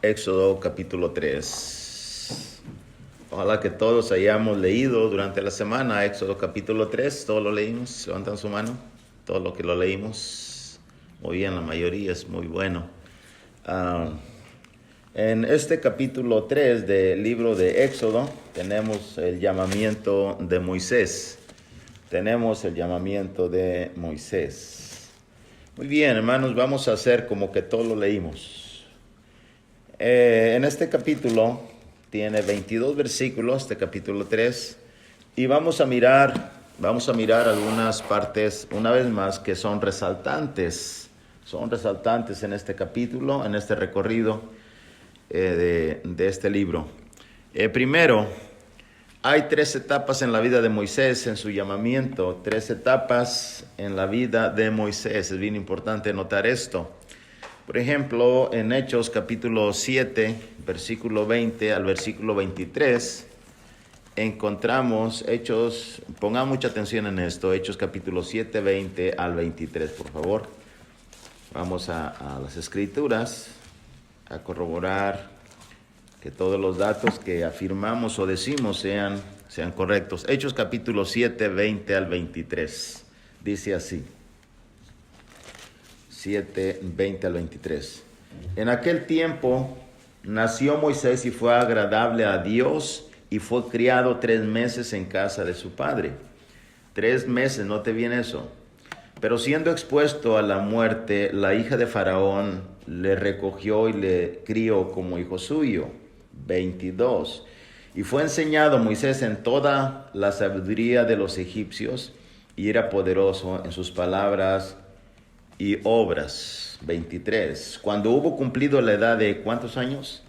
Éxodo capítulo 3. Ojalá que todos hayamos leído durante la semana Éxodo capítulo 3. Todos lo leímos. Levantan su mano. Todo lo que lo leímos. Muy bien, la mayoría es muy bueno. En este capítulo 3 del libro de Éxodo tenemos el llamamiento de Moisés. Muy bien, hermanos, vamos a hacer como que todo lo leímos. En este capítulo tiene 22 versículos, este capítulo 3, y vamos a mirar algunas partes, una vez más, que son resaltantes en este capítulo, en este recorrido de este libro. Primero, hay 3 etapas en la vida de Moisés, en su llamamiento, 3 etapas en la vida de Moisés. Es bien importante notar esto. Por ejemplo, en Hechos capítulo 7, versículo 20 al versículo 23, encontramos Hechos, pongan mucha atención en esto, Hechos capítulo 7, 20 al 23, por favor. Vamos a las Escrituras a corroborar que todos los datos que afirmamos o decimos sean correctos. Hechos capítulo 7, 20 al 23, dice así. 7, 20 al 23. En aquel tiempo nació Moisés y fue agradable a Dios y fue criado 3 meses en casa de su padre. 3 meses, note bien eso. Pero siendo expuesto a la muerte, la hija de Faraón le recogió y le crió como hijo suyo. 22. Y fue enseñado Moisés en toda la sabiduría de los egipcios y era poderoso en sus palabras y obras. 23. Cuando hubo cumplido la edad de ¿cuántos años?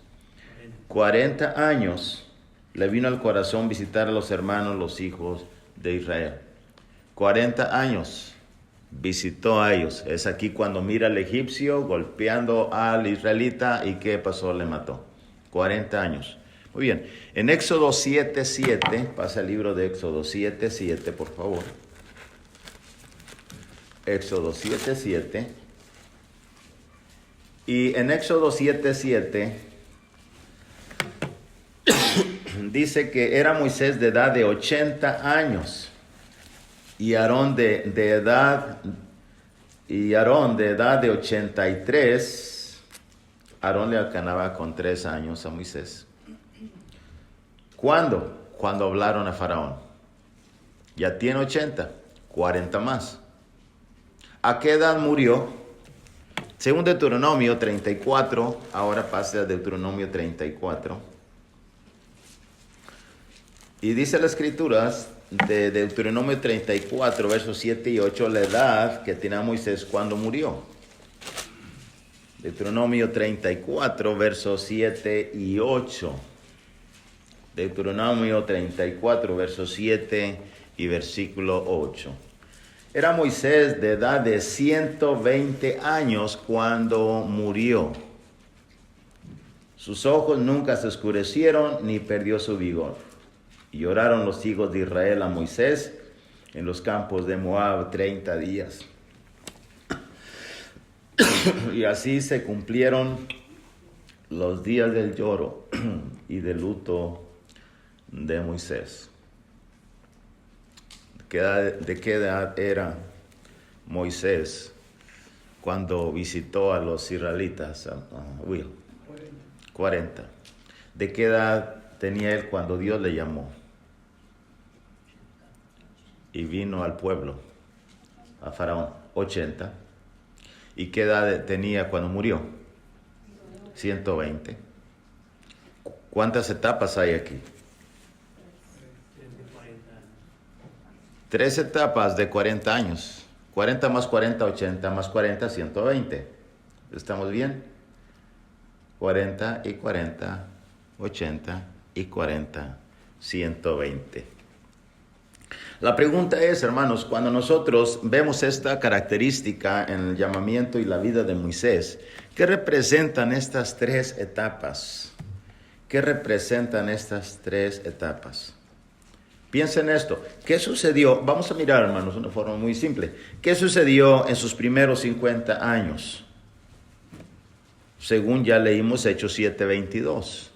40 años, le vino al corazón visitar a los hermanos, los hijos de Israel. 40 años visitó a ellos. Es aquí cuando mira al egipcio golpeando al israelita y ¿qué pasó? Le mató. 40 años. Muy bien. En Éxodo 7:7, pasa el libro de Éxodo 7:7, por favor. Éxodo 7:7. Y en Éxodo 7:7 dice que era Moisés de edad de 80 años y Aarón de edad de 83. Aarón le alcanzaba con 3 años a Moisés. ¿Cuándo? Cuando hablaron a Faraón. Ya tiene 80, 40 más. ¿A qué edad murió? Según Deuteronomio 34, ahora pasa a Deuteronomio 34. Y dice las Escrituras de Deuteronomio 34, versos 7 y 8, la edad que tenía Moisés cuando murió. Deuteronomio 34, versos 7 y 8. Deuteronomio 34, versos 7 y versículo 8. Era Moisés de edad de 120 años cuando murió. Sus ojos nunca se oscurecieron ni perdió su vigor. Y lloraron los hijos de Israel a Moisés en los campos de Moab 30 días. Y así se cumplieron los días del lloro y del luto de Moisés. ¿De qué edad era Moisés cuando visitó a los israelitas? 40. ¿De qué edad tenía él cuando Dios le llamó? Y vino al pueblo, a Faraón, 80. ¿Y qué edad tenía cuando murió? 120. ¿Cuántas etapas hay aquí? 3 etapas de 40 años. 40 más 40, 80 más 40, 120. ¿Estamos bien? 40 y 40, 80 y 40, 120. La pregunta es, hermanos, cuando nosotros vemos esta característica en el llamamiento y la vida de Moisés, ¿qué representan estas 3 etapas? ¿Qué representan estas 3 etapas? Piensen en esto. ¿Qué sucedió? Vamos a mirar, hermanos, de una forma muy simple. ¿Qué sucedió en sus primeros 50 años? según ya leímos Hechos 7:22.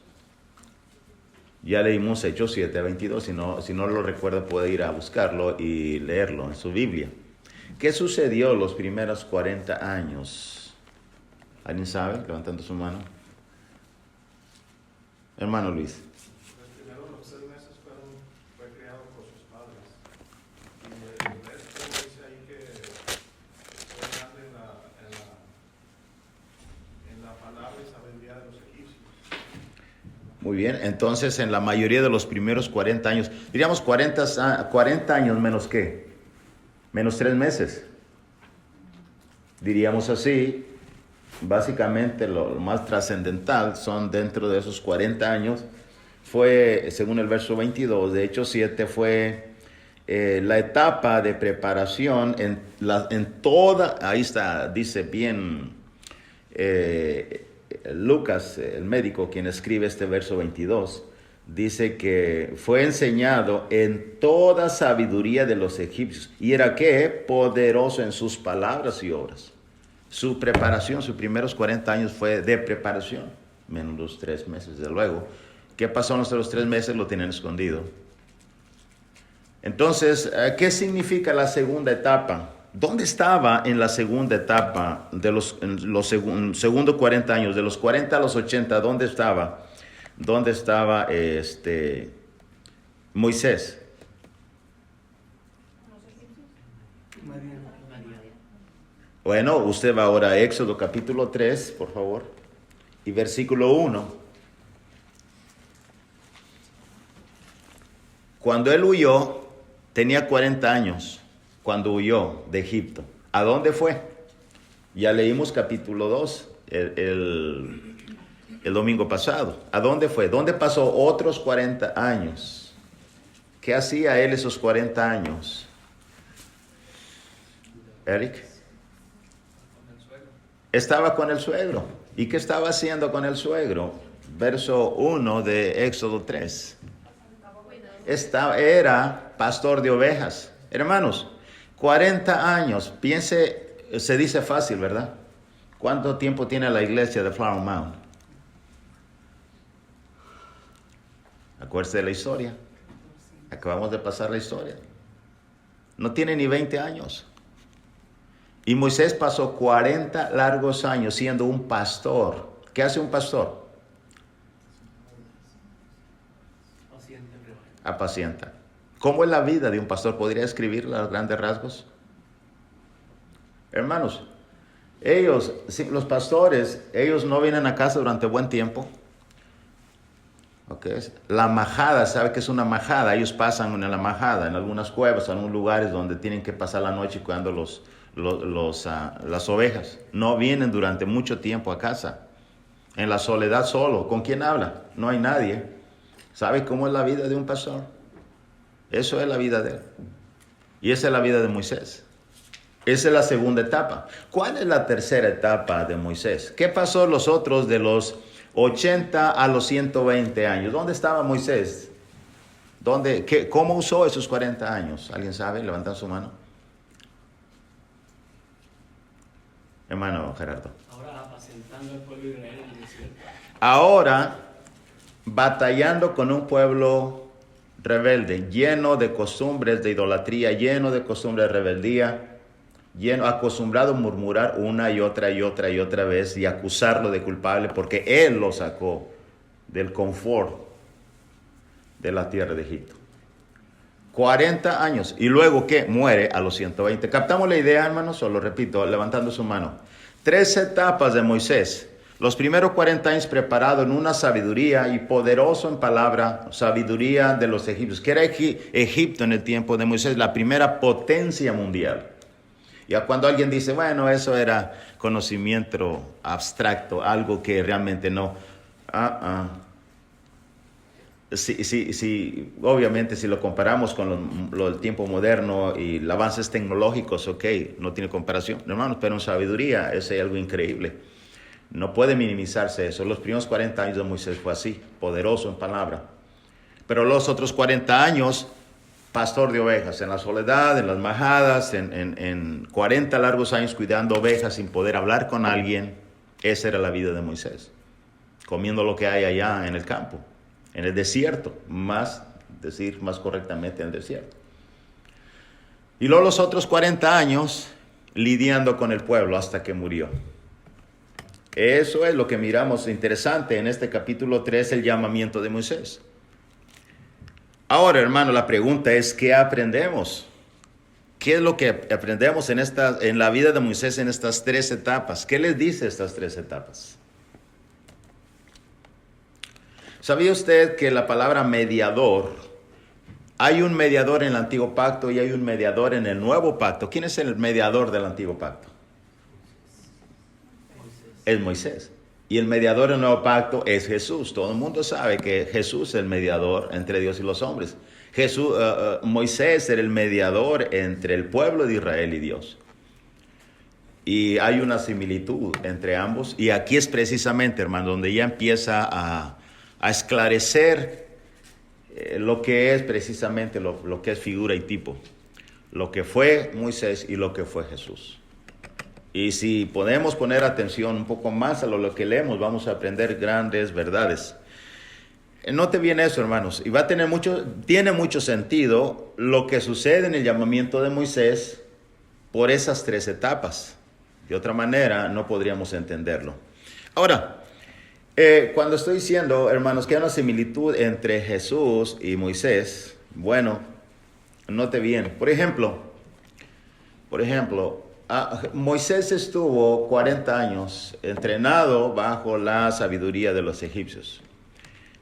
Ya leímos Hechos 7:22. Si no lo recuerda, puede ir a buscarlo y leerlo en su Biblia. ¿Qué sucedió los primeros 40 años? ¿Alguien sabe? Levantando su mano. Hermano Luis. Los primeros 3 meses fue criado por sus padres. Y el resto dice ahí que fue grande en la palabra y sabiduría de los egipcios. Muy bien, entonces en la mayoría de los primeros 40 años, diríamos 40 años menos ¿qué? Menos 3 meses. Diríamos así, básicamente lo más trascendental son dentro de esos 40 años, fue, según el verso 22 de Hechos 7, fue la etapa de preparación en toda, ahí está, dice bien Lucas, el médico, quien escribe este verso 22, dice que fue enseñado en toda sabiduría de los egipcios. ¿Y era qué? Poderoso en sus palabras y obras. Su preparación, sus primeros 40 años fue de preparación, menos los 3 meses, desde luego. ¿Qué pasó en los 3 meses? Lo tienen escondido. Entonces, ¿qué significa la segunda etapa? ¿Dónde estaba en la segunda etapa de los segundo 40 años, de los 40 a los 80, dónde estaba? ¿Dónde estaba Moisés? Bueno, usted va ahora a Éxodo capítulo 3, por favor, y versículo 1. Cuando él huyó, tenía 40 años, cuando huyó de Egipto. ¿A dónde fue? Ya leímos capítulo 2, el domingo pasado. ¿A dónde fue? ¿Dónde pasó otros 40 años? ¿Qué hacía él esos 40 años? Eric. Estaba con el suegro. ¿Y qué estaba haciendo con el suegro? Verso 1 de Éxodo 3. Era pastor de ovejas. Hermanos, 40 años. Piense, se dice fácil, ¿verdad? ¿Cuánto tiempo tiene la iglesia de Flower Mound? Acuérdese de la historia. Acabamos de pasar la historia. No tiene ni 20 años. Y Moisés pasó 40 largos años siendo un pastor. ¿Qué hace un pastor? Apacienta. ¿Cómo es la vida de un pastor? ¿Podría escribirla a grandes rasgos? Hermanos, los pastores, ellos no vienen a casa durante buen tiempo. Okay. La majada, ¿sabe qué es una majada? Ellos pasan en la majada, en algunas cuevas, en algunos lugares donde tienen que pasar la noche cuidando las ovejas. No vienen durante mucho tiempo a casa. En la soledad solo. ¿Con quién habla? No hay nadie. ¿Sabe cómo es la vida de un pastor? Eso es la vida de él. Y esa es la vida de Moisés. Esa es la segunda etapa. ¿Cuál es la tercera etapa de Moisés? ¿Qué pasó los otros de los 80 a los 120 años? ¿Dónde estaba Moisés? ¿Cómo usó esos 40 años? ¿Alguien sabe? Levantan su mano. Hermano Gerardo. Ahora apacentando al pueblo de Israel en el desierto. Ahora batallando con un pueblo rebelde, lleno de costumbres de idolatría, lleno de costumbres de rebeldía, acostumbrado a murmurar una y otra vez y acusarlo de culpable porque él lo sacó del confort de la tierra de Egipto. 40 años. ¿Y luego qué? Muere a los 120. ¿Captamos la idea, hermanos? O lo repito, levantando su mano. 3 etapas de Moisés. Los primeros 40 años preparado en una sabiduría y poderoso en palabra, sabiduría de los egipcios. ¿Qué era Egipto en el tiempo de Moisés? La primera potencia mundial. Ya cuando alguien dice, bueno, eso era conocimiento abstracto, algo que realmente no. Sí, obviamente si lo comparamos con el tiempo moderno y los avances tecnológicos, ok, no tiene comparación, hermanos, pero en sabiduría es algo increíble. No puede minimizarse eso. Los primeros 40 años de Moisés fue así, poderoso en palabra. Pero los otros 40 años, pastor de ovejas, en la soledad, en las majadas, en 40 largos años cuidando ovejas sin poder hablar con alguien. Esa era la vida de Moisés, comiendo lo que hay allá en el campo, en el desierto, más correctamente en el desierto. Y luego los otros 40 años lidiando con el pueblo hasta que murió. Eso es lo que miramos interesante en este capítulo 3, el llamamiento de Moisés. Ahora, hermano, la pregunta es, ¿qué aprendemos? ¿Qué es lo que aprendemos en la vida de Moisés en estas 3 etapas? ¿Qué les dice estas 3 etapas? ¿Sabía usted que la palabra mediador, hay un mediador en el antiguo pacto y hay un mediador en el nuevo pacto? ¿Quién es el mediador del antiguo pacto? Es Moisés. Y el mediador del nuevo pacto es Jesús. Todo el mundo sabe que Jesús es el mediador entre Dios y los hombres. Moisés era el mediador entre el pueblo de Israel y Dios. Y hay una similitud entre ambos. Y aquí es precisamente, hermano, donde ya empieza a esclarecer lo que es precisamente lo que es figura y tipo. Lo que fue Moisés y lo que fue Jesús. Y si podemos poner atención un poco más a lo que leemos, vamos a aprender grandes verdades. Note bien eso, hermanos, y tiene mucho sentido lo que sucede en el llamamiento de Moisés por esas 3 etapas. De otra manera, no podríamos entenderlo. Ahora, cuando estoy diciendo, hermanos, que hay una similitud entre Jesús y Moisés, bueno, note bien. Por ejemplo, Moisés estuvo 40 años entrenado bajo la sabiduría de los egipcios.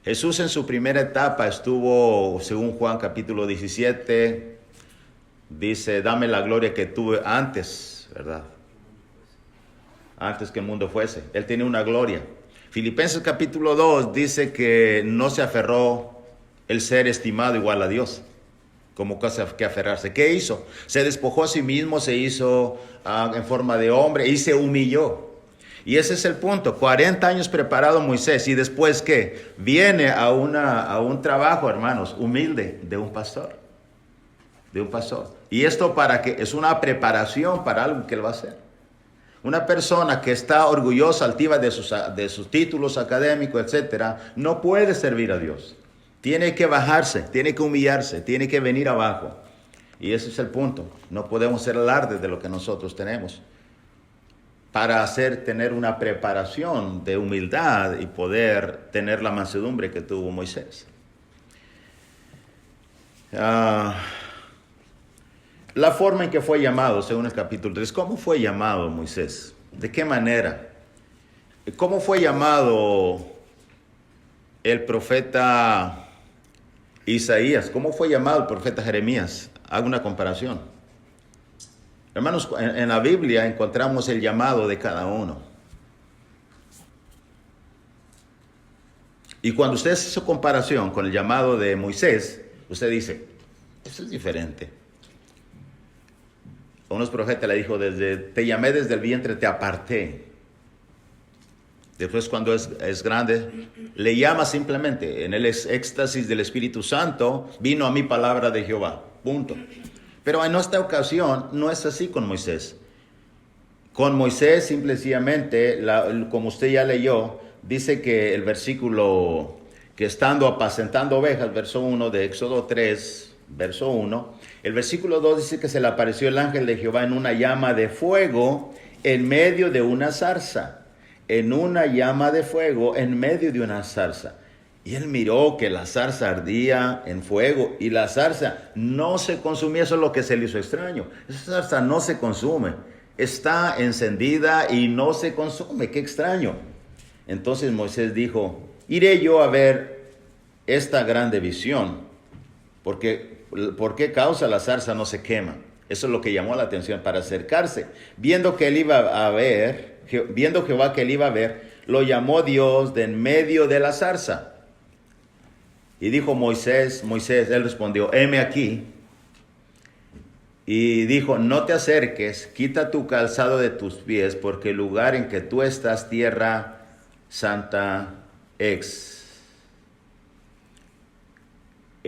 Jesús en su primera etapa estuvo, según Juan capítulo 17, dice, dame la gloria que tuve antes, ¿verdad? Antes que el mundo fuese. Él tenía una gloria. Filipenses capítulo 2 dice que no se aferró el ser estimado igual a Dios, como cosa que aferrarse. ¿Qué hizo? Se despojó a sí mismo, se hizo en forma de hombre y se humilló. Y ese es el punto. 40 años preparado Moisés y después ¿qué? Viene a un trabajo, hermanos, humilde de un pastor. Y esto es una preparación para algo que él va a hacer. Una persona que está orgullosa, altiva de sus títulos académicos, etcétera, no puede servir a Dios. Tiene que bajarse, tiene que humillarse, tiene que venir abajo. Y ese es el punto. No podemos ser alarde de lo que nosotros tenemos para tener una preparación de humildad y poder tener la mansedumbre que tuvo Moisés. La forma en que fue llamado, según el capítulo 3, ¿cómo fue llamado Moisés? ¿De qué manera? ¿Cómo fue llamado el profeta Isaías? ¿Cómo fue llamado el profeta Jeremías? Hago una comparación. Hermanos, en la Biblia encontramos el llamado de cada uno. Y cuando usted hace su comparación con el llamado de Moisés, usted dice, esto es diferente. A unos profetas le dijo, te llamé desde el vientre, te aparté. Después cuando es grande, le llama simplemente, en el éxtasis del Espíritu Santo, vino a mí palabra de Jehová, punto. Pero en esta ocasión no es así con Moisés. Con Moisés simplemente, como usted ya leyó, dice que el versículo, que estando apacentando ovejas, verso 1 de Éxodo 3, verso 1, el versículo 2 dice que se le apareció el ángel de Jehová en una llama de fuego en medio de una zarza. En una llama de fuego en medio de una zarza. Y él miró que la zarza ardía en fuego y la zarza no se consumía. Eso es lo que se le hizo extraño. Esa zarza no se consume. Está encendida y no se consume. ¡Qué extraño! Entonces Moisés dijo, iré yo a ver esta grande visión. ¿Por qué causa la zarza no se quema? Eso es lo que llamó la atención para acercarse. Viendo Jehová que él iba a ver, lo llamó Dios de en medio de la zarza. Y dijo Moisés, él respondió, heme aquí. Y dijo, no te acerques, quita tu calzado de tus pies, porque el lugar en que tú estás, tierra santa es.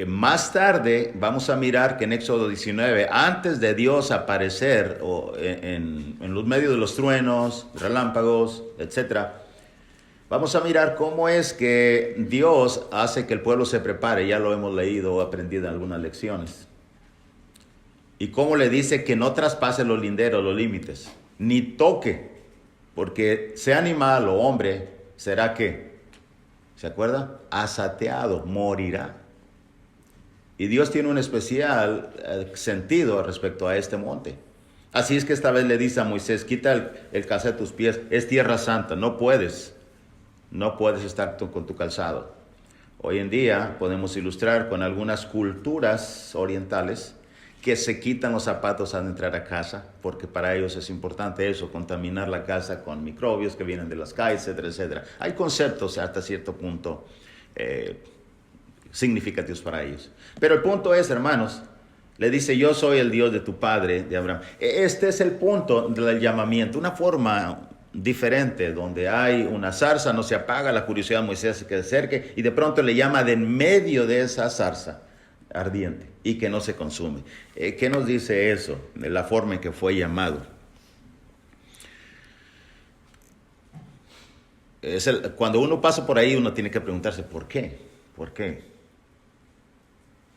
Más tarde vamos a mirar que en Éxodo 19, antes de Dios aparecer en los medios de los truenos, relámpagos, etc., vamos a mirar cómo es que Dios hace que el pueblo se prepare. Ya lo hemos leído o aprendido en algunas lecciones. Y cómo le dice que no traspase los linderos, los límites, ni toque, porque sea animal o hombre, será que, ¿se acuerda? Asateado, morirá. Y Dios tiene un especial sentido respecto a este monte. Así es que esta vez le dice a Moisés, quita el calzado de tus pies, es tierra santa, no puedes estar con tu calzado. Hoy en día podemos ilustrar con algunas culturas orientales que se quitan los zapatos al entrar a casa, porque para ellos es importante eso, contaminar la casa con microbios que vienen de las calles, etcétera, etcétera. Hay conceptos hasta cierto punto significativos para ellos. Pero el punto es, hermanos, le dice, yo soy el Dios de tu padre, de Abraham. Este es el punto del llamamiento, una forma diferente, donde hay una zarza, no se apaga, la curiosidad de Moisés se que acerque, y de pronto le llama de en medio de esa zarza ardiente, y que no se consume. ¿Qué nos dice eso? De la forma en que fue llamado. Cuando uno pasa por ahí, uno tiene que preguntarse, ¿por qué? ¿Por qué?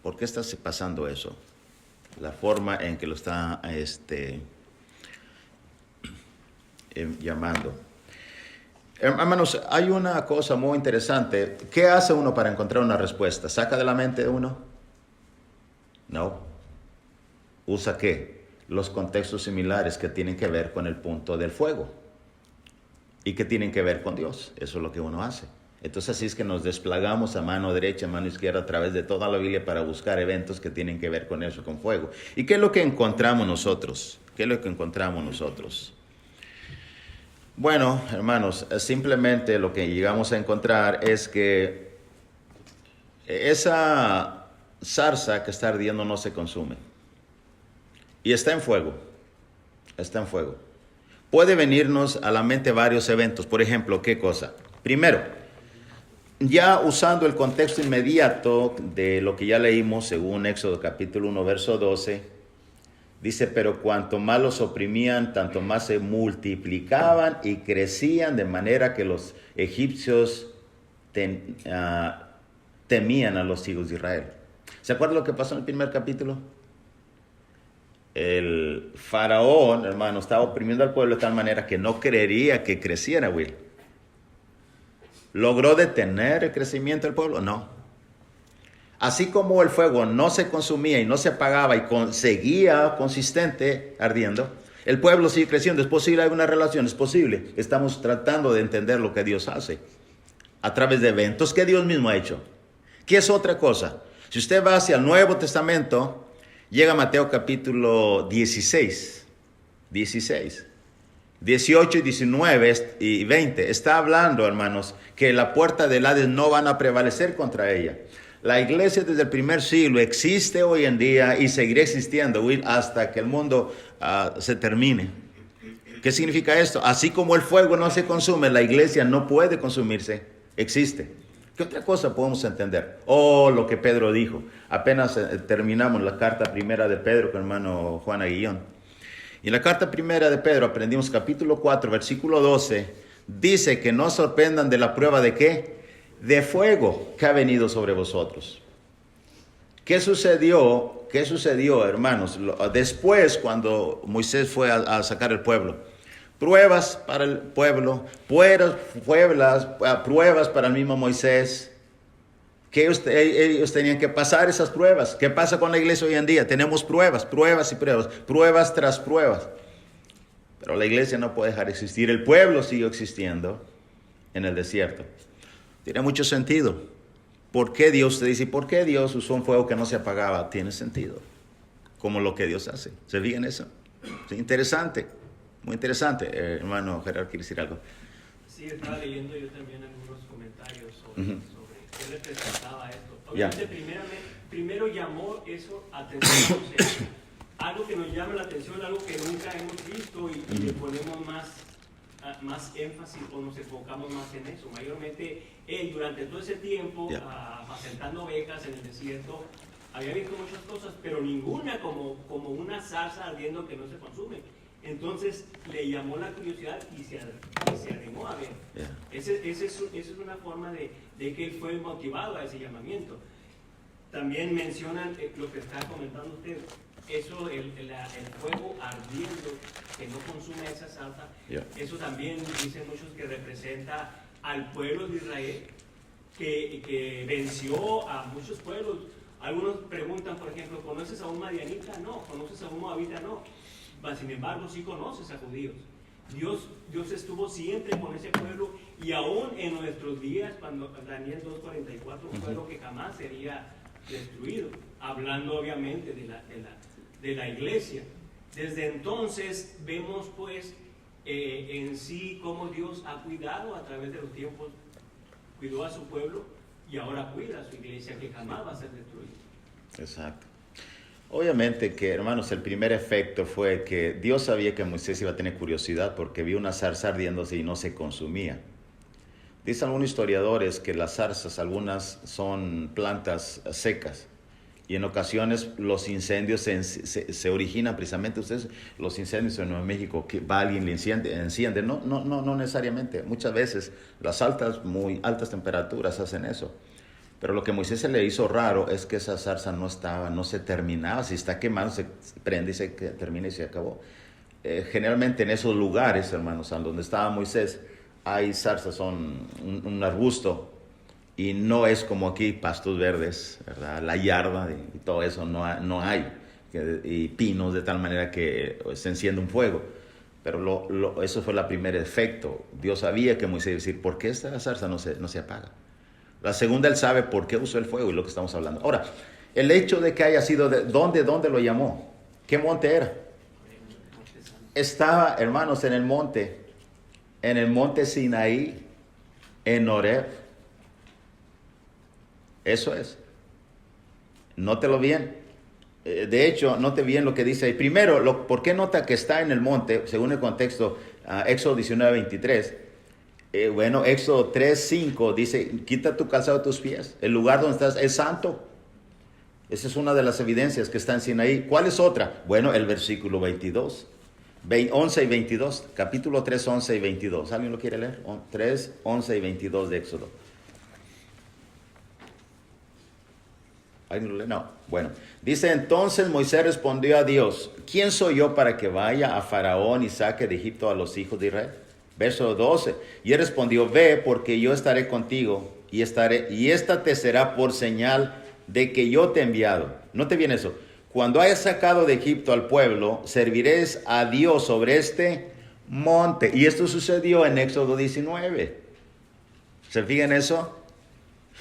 ¿Por qué está pasando eso? La forma en que lo está llamando. Hermanos, hay una cosa muy interesante. ¿Qué hace uno para encontrar una respuesta? ¿Saca de la mente de uno? No. ¿Usa qué? Los contextos similares que tienen que ver con el punto del fuego y que tienen que ver con Dios. Eso es lo que uno hace. Entonces así es que nos desplagamos a mano derecha, a mano izquierda, a través de toda la Biblia para buscar eventos que tienen que ver con eso, con fuego. ¿Y qué es lo que encontramos nosotros? ¿Qué es lo que encontramos nosotros? Bueno, hermanos, simplemente lo que llegamos a encontrar es que esa zarza que está ardiendo no se consume. Y está en fuego. Está en fuego. Puede venirnos a la mente varios eventos. Por ejemplo, ¿qué cosa? Primero, ya usando el contexto inmediato de lo que ya leímos según Éxodo capítulo 1, verso 12, dice, pero cuanto más los oprimían, tanto más se multiplicaban y crecían, de manera que los egipcios temían a los hijos de Israel. ¿Se acuerdan lo que pasó en el primer capítulo? El faraón, hermano, estaba oprimiendo al pueblo de tal manera que no quería que creciera, Will. ¿Logró detener el crecimiento del pueblo? No. Así como el fuego no se consumía y no se apagaba y seguía consistente ardiendo, el pueblo sigue creciendo. ¿Es posible alguna relación? Es posible. Estamos tratando de entender lo que Dios hace a través de eventos que Dios mismo ha hecho. ¿Qué es otra cosa? Si usted va hacia el Nuevo Testamento, llega a Mateo capítulo 16, 18 y 19 y 20. Está hablando, hermanos, que la puerta del Hades no van a prevalecer contra ella. La iglesia desde el primer siglo existe hoy en día y seguirá existiendo hasta que el mundo se termine. ¿Qué significa esto? Así como el fuego no se consume, la iglesia no puede consumirse, existe. ¿Qué otra cosa podemos entender? Lo que Pedro dijo. Apenas terminamos la carta primera de Pedro con el hermano Juan Aguillón. Y en la carta primera de Pedro aprendimos capítulo 4, versículo 12, dice que no sorprendan de la prueba de ¿qué? De fuego que ha venido sobre vosotros. ¿Qué sucedió, hermanos? Después, cuando Moisés fue a sacar el pueblo, pruebas para el pueblo, pruebas para el mismo Moisés, que ellos tenían que pasar esas pruebas. ¿Qué pasa con la iglesia hoy en día? Tenemos pruebas tras pruebas. Pero la iglesia no puede dejar de existir. El pueblo sigue existiendo en el desierto. Tiene mucho sentido. ¿Por qué Dios te dice? ¿Por qué Dios usó un fuego que no se apagaba? Tiene sentido. Como lo que Dios hace. ¿Se fijan eso? Sí, interesante. Muy interesante. Hermano Gerardo, ¿quiere decir algo? Sí, estaba leyendo yo también algunos comentarios sobre qué representaba esto. Obviamente, primero llamó eso atención, o sea, algo que nos llama la atención, algo que nunca hemos visto y le ponemos más énfasis o nos enfocamos más en eso. Mayormente, durante todo ese tiempo, apacentando ovejas en el desierto, había visto muchas cosas, pero ninguna como una zarza ardiendo que no se consume. Entonces le llamó la curiosidad y se animó a ver. Yeah. Esa es una forma de que él fue motivado a ese llamamiento. También mencionan lo que está comentando usted, eso, el fuego ardiendo que no consume esa zarza. Yeah. Eso también dicen muchos que representa al pueblo de Israel que venció a muchos pueblos. Algunos preguntan, por ejemplo, ¿conoces a un madianita? No. ¿Conoces a un moabita? No. Sin embargo, sí conoces a judíos. Dios estuvo siempre con ese pueblo, y aún en nuestros días, cuando Daniel 2:44, un pueblo que jamás sería destruido, hablando obviamente de la iglesia. Desde entonces vemos pues en sí cómo Dios ha cuidado a través de los tiempos, cuidó a su pueblo y ahora cuida a su iglesia, que jamás va a ser destruida. Exacto. Obviamente que, hermanos, el primer efecto fue que Dios sabía que Moisés iba a tener curiosidad porque vio una zarza ardiéndose y no se consumía. Dicen algunos historiadores que las zarzas, algunas son plantas secas, y en ocasiones los incendios se originan precisamente, ustedes, los incendios en Nuevo México, que va alguien le enciende, no necesariamente. Muchas veces las muy altas temperaturas hacen eso. Pero lo que a Moisés se le hizo raro es que esa zarza no se terminaba. Si está quemando, se prende y se termina y se acabó. Generalmente en esos lugares, hermanos, donde estaba Moisés, hay zarzas, son un arbusto, y no es como aquí, pastos verdes, ¿verdad? La yarda y todo eso no hay. Y pinos de tal manera que se enciende un fuego. Pero eso fue el primer efecto. Dios sabía que Moisés iba a decir, ¿por qué esta zarza no se apaga? La segunda, él sabe por qué usó el fuego y lo que estamos hablando. Ahora, el hecho de que haya sido, ¿dónde lo llamó? ¿Qué monte era? Estaba, hermanos, en el monte Sinaí, en Horeb. Eso es. Nótelo bien. De hecho, note bien lo que dice ahí. Primero, ¿por qué nota que está en el monte? Según el contexto, Éxodo 19:23. Bueno, Éxodo 3:5 dice, quita tu calzado de tus pies. El lugar donde estás es santo. Esa es una de las evidencias que está en Sinaí. ¿Cuál es otra? Bueno, el versículo 22. 11 y 22. Capítulo 3, 11 y 22. ¿Alguien lo quiere leer? 3, 11 y 22 de Éxodo. ¿Alguien lo lee? No. Bueno, dice, entonces Moisés respondió a Dios, ¿quién soy yo para que vaya a Faraón y saque de Egipto a los hijos de Israel? Verso 12, y él respondió, ve, porque yo estaré contigo, y esta te será por señal de que yo te he enviado. Note bien eso. Cuando hayas sacado de Egipto al pueblo, serviréis a Dios sobre este monte. Y esto sucedió en Éxodo 19. ¿Se fijan eso?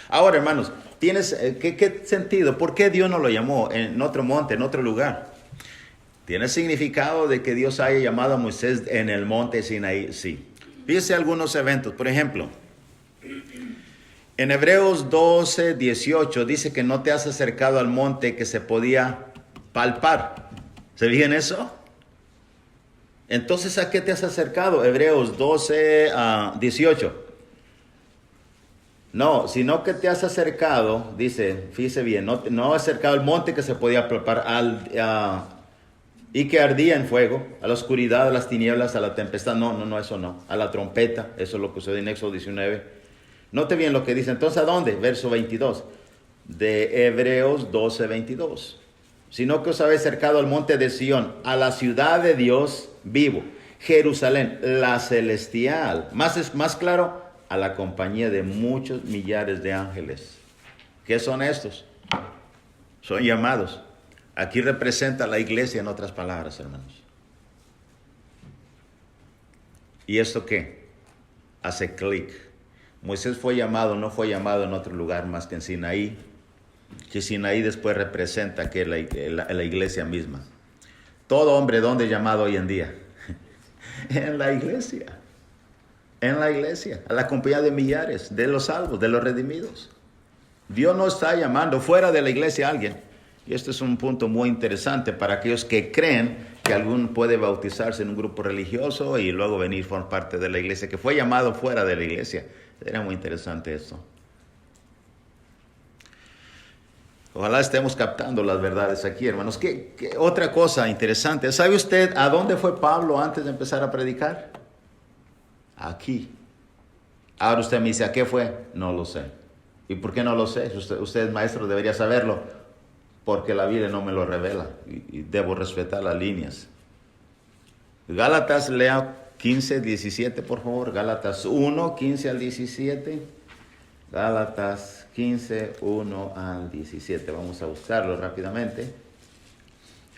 Ahora, hermanos, ¿qué sentido? ¿Por qué Dios no lo llamó en otro monte, en otro lugar? ¿Tiene significado de que Dios haya llamado a Moisés en el monte Sinaí? Sí. Fíjese algunos eventos. Por ejemplo, en Hebreos 12:18 dice que no te has acercado al monte que se podía palpar. ¿Se fijan eso? Entonces, ¿a qué te has acercado? Hebreos 12:18. No, sino que te has acercado, dice, fíjese bien, no has acercado al monte que se podía palpar y que ardía en fuego, a la oscuridad, a las tinieblas, a la tempestad. No, eso no. A la trompeta, eso es lo que sucede en Éxodo 19. Note bien lo que dice. Entonces, ¿a dónde? Verso 22 de Hebreos 12:22. Sino que os habéis acercado al monte de Sión, a la ciudad de Dios vivo, Jerusalén, la celestial. Más claro, a la compañía de muchos millares de ángeles. ¿Qué son estos? Son llamados. Aquí representa la iglesia, en otras palabras, hermanos. ¿Y esto qué? Hace clic. Moisés fue llamado, no fue llamado en otro lugar más que en Sinaí. Que Sinaí después representa que la iglesia misma. Todo hombre, ¿dónde es llamado hoy en día? En la iglesia. En la iglesia. A la compañía de millares, de los salvos, de los redimidos. Dios no está llamando fuera de la iglesia a alguien. Y esto es un punto muy interesante para aquellos que creen que alguno puede bautizarse en un grupo religioso y luego venir a formar parte de la iglesia, que fue llamado fuera de la iglesia. Era muy interesante esto. Ojalá estemos captando las verdades aquí, hermanos. ¿Qué otra cosa interesante? ¿Sabe usted a dónde fue Pablo antes de empezar a predicar? Aquí. Ahora usted me dice, ¿a qué fue? No lo sé. ¿Y por qué no lo sé? Usted maestro, debería saberlo. Porque la Biblia no me lo revela. Y debo respetar las líneas. Gálatas, lea 15, 17, por favor. Gálatas 1, 15 al 17. Gálatas 15, 1 al 17. Vamos a buscarlo rápidamente.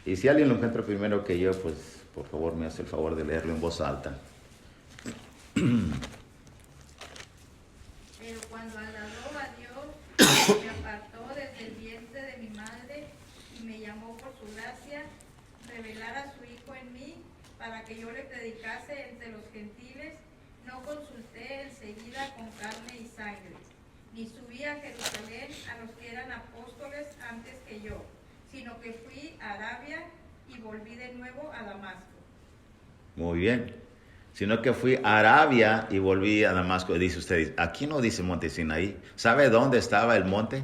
Y si alguien lo encuentra primero que yo, pues por favor me hace el favor de leerlo en voz alta. Pero cuando agradó a Dios, me apartó desde el vientre de mi madre y me llamó por su gracia, revelar a su Hijo en mí, para que yo le predicase entre los gentiles, no consulté enseguida con carne y sangre, ni subí a Jerusalén a los que eran apóstoles antes que yo, sino que fui a Arabia y volví de nuevo a Damasco. Muy bien. Sino que fui a Arabia y volví a Damasco. Dice usted, aquí no dice monte Sinaí. ¿Sabe dónde estaba el monte?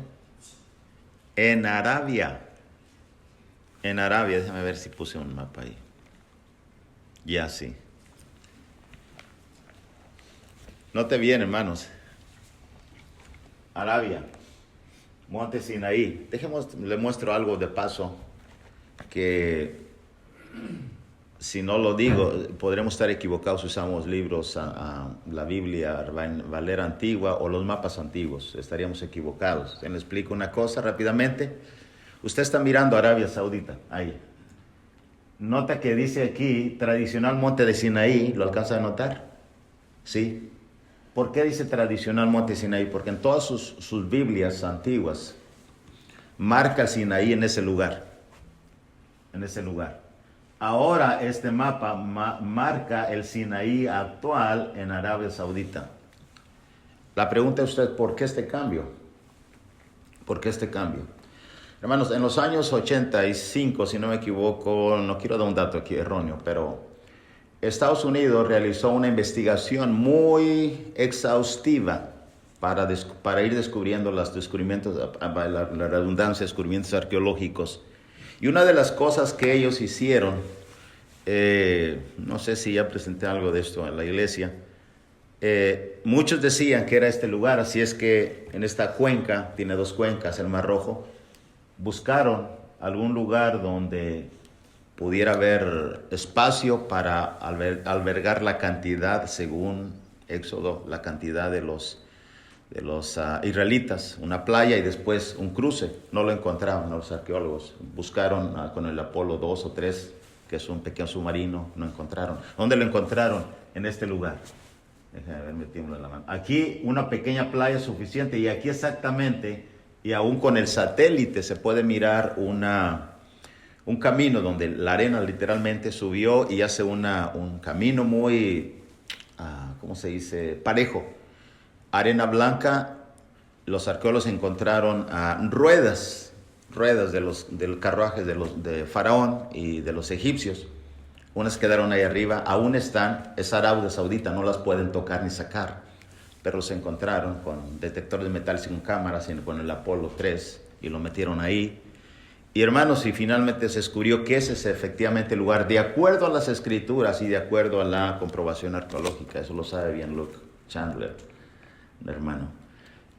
En Arabia. En Arabia, déjame ver si puse un mapa ahí. Ya sí. Note bien, hermanos. Arabia, monte Sinaí. Le muestro algo de paso que, si no lo digo, podremos estar equivocados si usamos libros, la Biblia Valera antigua o los mapas antiguos. Estaríamos equivocados. Le explico una cosa rápidamente. Usted está mirando Arabia Saudita, ahí. Nota que dice aquí, tradicional monte de Sinaí, ¿lo alcanza a notar? Sí. ¿Por qué dice tradicional monte Sinaí? Porque en todas sus Biblias antiguas marca Sinaí en ese lugar. En ese lugar. Ahora este mapa marca el Sinaí actual en Arabia Saudita. La pregunta es usted, ¿por qué este cambio? ¿Por qué este cambio? Hermanos, en los años 85, si no me equivoco, no quiero dar un dato aquí erróneo, pero Estados Unidos realizó una investigación muy exhaustiva para ir descubriendo los descubrimientos, la redundancia, descubrimientos arqueológicos. Y una de las cosas que ellos hicieron, no sé si ya presenté algo de esto en la iglesia, muchos decían que era este lugar, así es que en esta cuenca, tiene dos cuencas, el Mar Rojo, buscaron algún lugar donde pudiera haber espacio para albergar la cantidad, según Éxodo, la cantidad de los israelitas, una playa y después un cruce. No lo encontraron los arqueólogos. Buscaron con el Apolo 2 o 3, que es un pequeño submarino, no encontraron. ¿Dónde lo encontraron? En este lugar. Déjame ver, metímoslo en la mano. Aquí una pequeña playa suficiente y aquí exactamente, y aún con el satélite se puede mirar un camino donde la arena literalmente subió y hace un camino muy, ¿cómo se dice? Parejo. Arena blanca. Los arqueólogos encontraron ruedas del carruaje de Faraón y de los egipcios. Unas quedaron ahí arriba, aún están, es Arabia Saudita, no las pueden tocar ni sacar, pero los encontraron con detectores de metal sin cámaras, con el Apolo 3 y lo metieron ahí. Y hermanos, y finalmente se descubrió que ese es efectivamente el lugar, de acuerdo a las escrituras y de acuerdo a la comprobación arqueológica. Eso lo sabe bien Luke Chandler, hermano.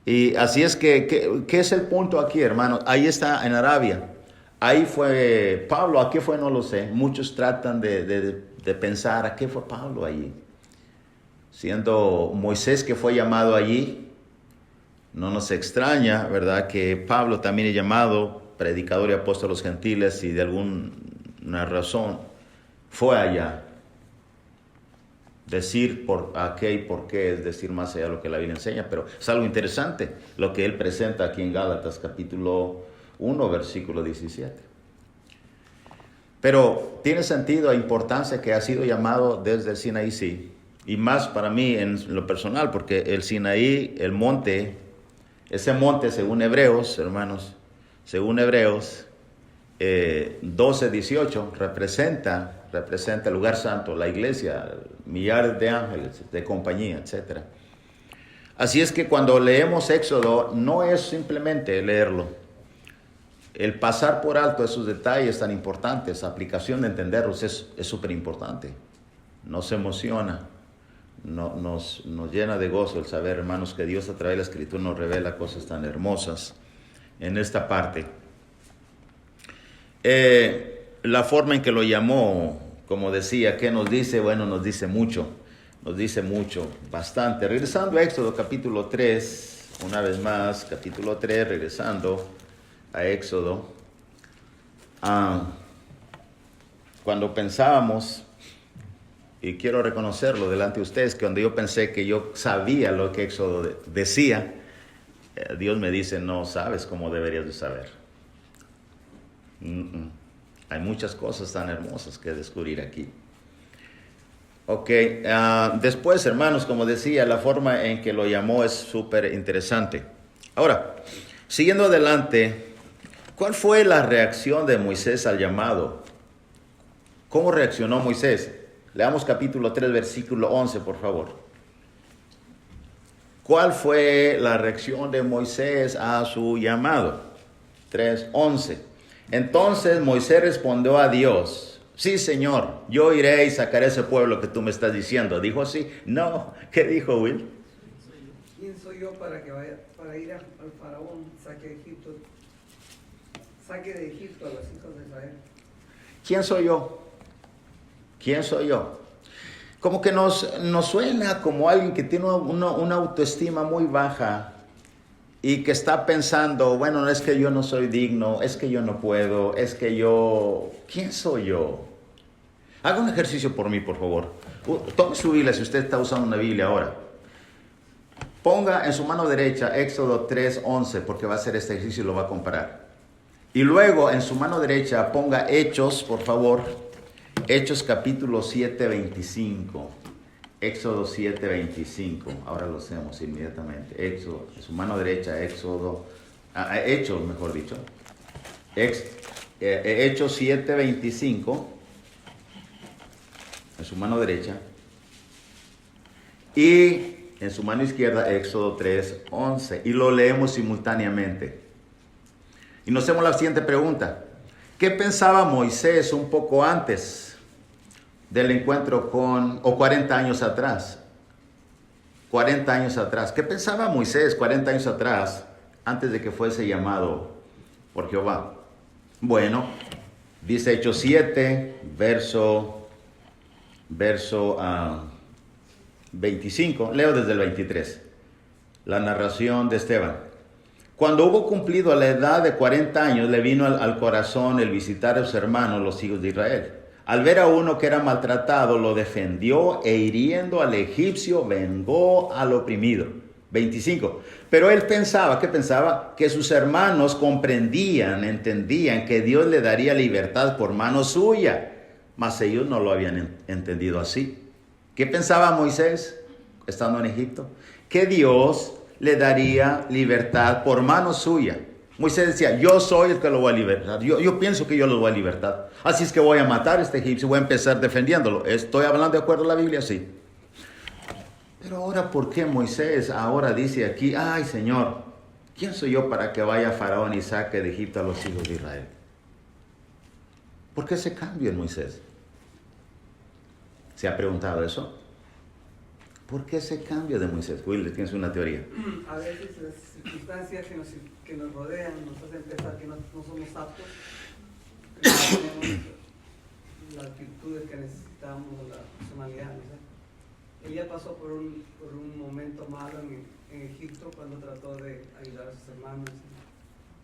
Y así es que, ¿qué es el punto aquí, hermano? Ahí está en Arabia. Ahí fue Pablo. ¿A qué fue? No lo sé. Muchos tratan de pensar, ¿a qué fue Pablo allí? Siendo Moisés que fue llamado allí, no nos extraña, ¿verdad?, que Pablo también es llamado predicador y apóstol a los gentiles, y de alguna razón fue allá. Decir a qué y por qué es decir más allá de lo que la Biblia enseña, pero es algo interesante lo que él presenta aquí en Gálatas capítulo 1, versículo 17. Pero tiene sentido, importancia que ha sido llamado desde el Sinaí, sí, y más para mí en lo personal, porque el Sinaí, el monte, ese monte según Hebreos, hermanos, según Hebreos 12:18, representa el lugar santo, la iglesia, millares de ángeles de compañía, etc. Así es que cuando leemos Éxodo, no es simplemente leerlo. el pasar por alto esos detalles tan importantes, aplicación de entenderlos es súper importante. Nos emociona, nos llena de gozo el saber, hermanos, que Dios a través de la Escritura nos revela cosas tan hermosas en esta parte. La forma en que lo llamó, como decía, ¿qué nos dice? Bueno, nos dice mucho, bastante. Regresando a Éxodo capítulo 3, una vez más, capítulo 3, regresando a Éxodo. Cuando pensábamos, y quiero reconocerlo delante de ustedes, que cuando yo pensé que yo sabía lo que Éxodo decía, Dios me dice, no sabes cómo deberías de saber. Hay muchas cosas tan hermosas que descubrir aquí. Ok, después, hermanos, como decía, la forma en que lo llamó es súper interesante. Ahora, siguiendo adelante, ¿cuál fue la reacción de Moisés al llamado? ¿Cómo reaccionó Moisés? Leamos capítulo 3, versículo 11, por favor. ¿Cuál fue la reacción de Moisés a su llamado? 3:11. Entonces Moisés respondió a Dios, sí, Señor, yo iré y sacaré ese pueblo que tú me estás diciendo. ¿Dijo así? No. ¿Qué dijo, Will? ¿Quién soy yo para ir al faraón, saque de Egipto a los hijos de Israel? ¿Quién soy yo? ¿Quién soy yo? Como que nos suena como alguien que tiene una autoestima muy baja y que está pensando, bueno, es que yo no soy digno, es que yo no puedo, es que yo... ¿Quién soy yo? Haga un ejercicio por mí, por favor. Tome su Biblia, si usted está usando una Biblia ahora. Ponga en su mano derecha Éxodo 3:11, porque va a hacer este ejercicio y lo va a comparar. Y luego en su mano derecha ponga Hechos, por favor. Hechos capítulo 7:25. Éxodo 7:25. Ahora lo hacemos inmediatamente. Éxodo, en su mano derecha, Hechos, mejor dicho. Hechos 7:25. En su mano derecha. Y en su mano izquierda, Éxodo 3:11. Y lo leemos simultáneamente. Y nos hacemos la siguiente pregunta. ¿Qué pensaba Moisés un poco antes del encuentro o 40 años atrás? 40 años atrás. ¿Qué pensaba Moisés 40 años atrás, antes de que fuese llamado por Jehová? Bueno, dice Hechos 7, verso 25. Leo desde el 23. La narración de Esteban. Cuando hubo cumplido la edad de 40 años, le vino al corazón el visitar a sus hermanos, los hijos de Israel. Al ver a uno que era maltratado, lo defendió e hiriendo al egipcio, vengó al oprimido. 25. Pero él pensaba, ¿qué pensaba? Que sus hermanos entendían que Dios le daría libertad por mano suya. Mas ellos no lo habían entendido así. ¿Qué pensaba Moisés estando en Egipto? Que Dios le daría libertad por mano suya. Moisés decía, yo soy el que lo voy a libertar. Yo pienso que yo lo voy a libertar. Así es que voy a matar a este egipcio, voy a empezar defendiéndolo. ¿Estoy hablando de acuerdo a la Biblia? Sí. Pero ahora, ¿por qué Moisés ahora dice aquí, ay, Señor, ¿quién soy yo para que vaya Faraón y saque de Egipto a los hijos de Israel? ¿Por qué ese cambio en Moisés? ¿Se ha preguntado eso? ¿Por qué ese cambio de Moisés? Will, ¿tienes una teoría? A veces las circunstancias que nos rodean nos hacen pensar que no somos aptos, que no tenemos las virtudes que necesitamos, la personalidad, ¿no? Ella pasó por un momento malo en Egipto cuando trató de ayudar a sus hermanos,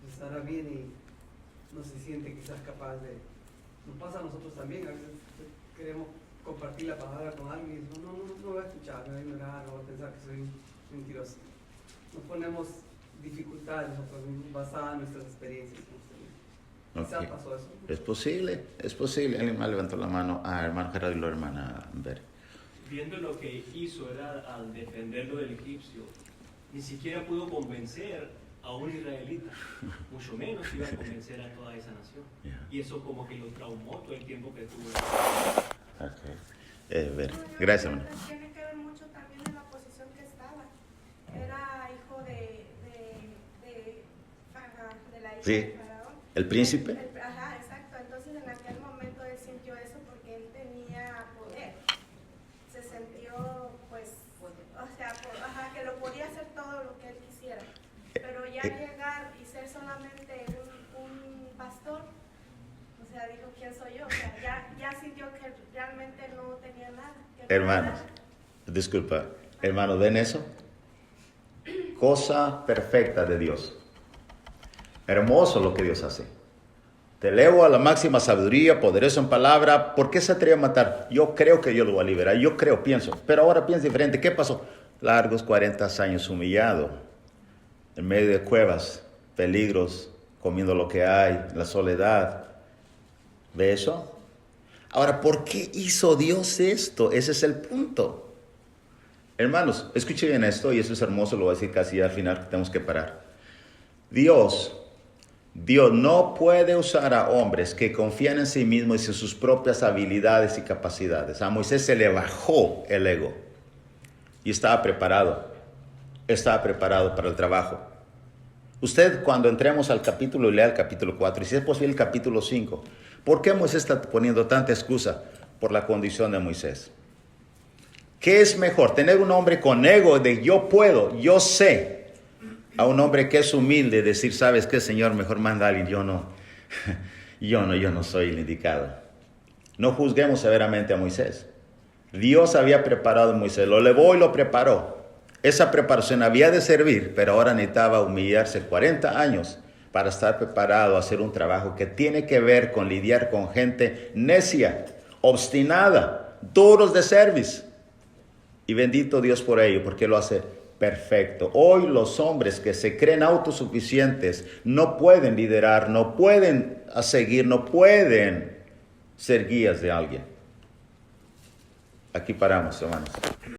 estar bien y no se siente quizás capaz de... Nos pasa a nosotros también, a veces queremos compartir la palabra con alguien y no voy a escuchar, me va a ignorar, no va a pensar que soy mentiroso. Nos ponemos dificultades nosotros mismos basadas en nuestras experiencias. Quizás pasó eso. Es posible. Alguien más levantó la mano. Hermano Gerardo y la hermana Ver. Viendo lo que hizo era al defenderlo del egipcio, ni siquiera pudo convencer a un israelita, mucho menos iba a convencer a toda esa nación. Y eso como que lo traumó todo el tiempo que tuvo. Okay. Ver. Gracias, hermano. Tiene que ver mucho también en la posición que estaba. Era hijo de la hija Sí. de Faraón. ¿El príncipe? Ajá, exacto. Entonces en aquel momento él sintió eso porque él tenía poder. Se sintió, pues, o sea, que lo podía hacer todo lo que él quisiera. Pero ya llegar y ser solamente un pastor, o sea, dijo, ¿quién soy yo? O sea, ya sintió que realmente no tenía nada. Hermanos, disculpa, hermanos, ¿ven eso? Cosa perfecta de Dios. Hermoso lo que Dios hace. Te elevo a la máxima sabiduría, poderoso en palabra. ¿Por qué se atreve a matar? Yo creo que Dios lo va a liberar. Yo creo, pienso. Pero ahora piensa diferente. ¿Qué pasó? Largos 40 años humillado, en medio de cuevas, peligros, comiendo lo que hay, la soledad. ¿Ve eso? Ahora, ¿por qué hizo Dios esto? Ese es el punto. Hermanos, escuchen bien esto, y eso es hermoso, lo voy a decir casi al final, que tenemos que parar. Dios no puede usar a hombres que confían en sí mismos y en sus propias habilidades y capacidades. A Moisés se le bajó el ego y estaba preparado para el trabajo. Usted, cuando entremos al capítulo, lea el capítulo 4 y si es posible el capítulo 5. ¿Por qué Moisés está poniendo tanta excusa? Por la condición de Moisés. ¿Qué es mejor? Tener un hombre con ego de yo puedo, yo sé, a un hombre que es humilde, decir, ¿sabes qué, Señor? Mejor manda a alguien, yo no soy el indicado. No juzguemos severamente a Moisés. Dios había preparado a Moisés, lo elevó y lo preparó. Esa preparación había de servir, pero ahora necesitaba humillarse 40 años para estar preparado a hacer un trabajo que tiene que ver con lidiar con gente necia, obstinada, duros de servicio. Y bendito Dios por ello, porque lo hace perfecto. Hoy los hombres que se creen autosuficientes no pueden liderar, no pueden seguir, no pueden ser guías de alguien. Aquí paramos, hermanos.